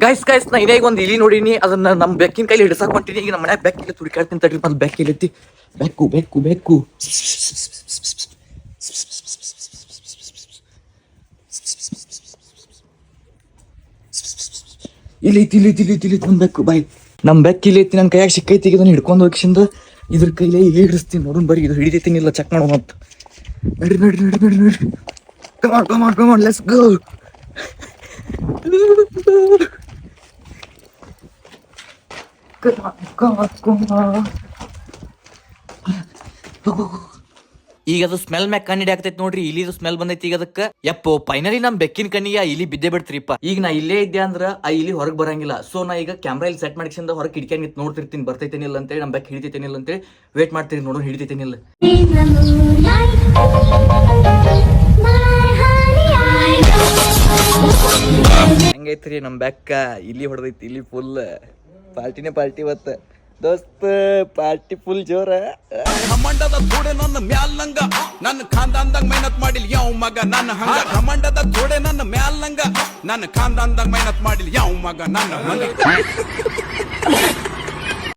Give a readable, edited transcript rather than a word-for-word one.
Guys ನಾ ಇದೇ ಒಂದು ಇಲಿ ನೋಡಿನಿ, ಅದನ್ನ ನಮ್ಮ ಬೆಕ್ಕಿನ ಕೈಲಿ ಹಿಡ್ಸಕ್ ಹೊಂಟಿನಿ. ಈಗ ನಮ್ಮ ಮನ್ಯಾಗ ಬೆಕ್ಕಿಲ್ಲ ತುಡಿಕಾಡ್ತೀನಿ ತಡ್ರಿ. ಮತ್ತೆ ಬೆಕ್ ಇಲ್ಲೈತಿ. ಬೆಕ್ಕು ಇಲ್ಲಿ ನಮ್ಮ ಬೆಕ್ಕು ಬಾಯ್. ನಮ್ಮ ಬೆಕ್ ಇಲ್ಲೈತಿ, ನನ್ನ ಕೈಯಾಗ ಸಿಕ್ಕೈತಿ. ಇದನ್ನ ಹಿಡ್ಕೊಂಡು ಹೋಗಿಸಿಂದ ಇದ್ರ ಕೈಲೇ ಇಲ್ಲಿ ಹಿಡಿಸ್ತೀನಿ. ನೋಡೋಣ ಬರ್ರಿ, ಇದು ಹಿಡಿತೈತೀನಿ ಇಲ್ಲ ಚೆಕ್ ಮಾಡೋಣ ಅಂತ. ನಡ್ರಿ. Come on, let's go. Come on. ಈಗ ಅದು ಸ್ಮೆಲ್ ಮ್ಯಾಗ ಕಣ್ಣಿಡಿ ಆಗ್ತೈತಿ ನೋಡ್ರಿ. ಇಲಿದು ಸ್ಮೆಲ್ ಬಂದೈತಿ ಈಗ ಅದಕ್ಕೆ. ಯಪ್ಪೋ ಫೈನಲಿ ನಮ್ ಬೆಕ್ಕಿನ ಕಣ್ಣಿಗೆ ಆ ಇಲಿ ಬಿದ್ದೆ ಬಿಡ್ತ್ರಿಪ್ಪ. ಈಗ ನಾ ಇಲ್ಲೇ ಇದ್ದೆ ಅಂದ್ರ ಆ ಇಲಿ ಹೊರಗೆ ಬರಂಗಿಲ್ಲ. ಸೊ ನಾ ಈಗ ಕ್ಯಾಮ್ರಾ ಇಲ್ಲಿ ಸೆಟ್ ಮಾಡಿಸಿಂದ ಹೊರಗೆ ಕಿಟಕಿ ನಿಂತು ನೋಡ್ತಿರ್ತೀನಿ ಬರ್ತೈತೇನಿಲ್ಲ ಅಂತೇಳಿ. ನಮ್ ಬೆಕ್ ಹಿಡಿತೈತೇನಿಲ್ಲ ಅಂತೇಳಿ ವೇಟ್ ಮಾಡ್ತೀನಿ, ನೋಡೋಣ ಹಿಡಿತೈತೇನಿಲ್ಲ. ಹೆಂಗೈತ್ರಿ ನಮ್ ಬೆಕ್ಕ? ಇಲಿ ಹೊಡೆದೈತಿ. ಇಲಿ ಫುಲ್ ಪಾರ್ಟಿನೇ ಪಾರ್ಟಿ ಇವತ್ತು ದೋಸ್ತ. ಪಾರ್ಟಿ ಫುಲ್ ಜೋರ. ಘಮಂಡದ ಥೋಡೆ ನನ್ನ ಮ್ಯಾಲ್ ನಂಗ, ನನ್ನ ಖಾನ್ದಾನ್ದಾಗ ಮೆಹನತ್ ಮಾಡಿಲ್ ಯಾವ ಮಗ ನನ್ನ ಹಂಗ. ಘಮಂಡದ ಥೋಡೆ ನನ್ನ ಮ್ಯಾಲ್ ನಂಗ, ನನ್ನ ಖಾನ್ದಾನ್ದಾಗ ಮೆಹನತ್ ಮಾಡಿಲ್ ಯಾವ ಮಗ ನನ್ನ ಹಂಗ.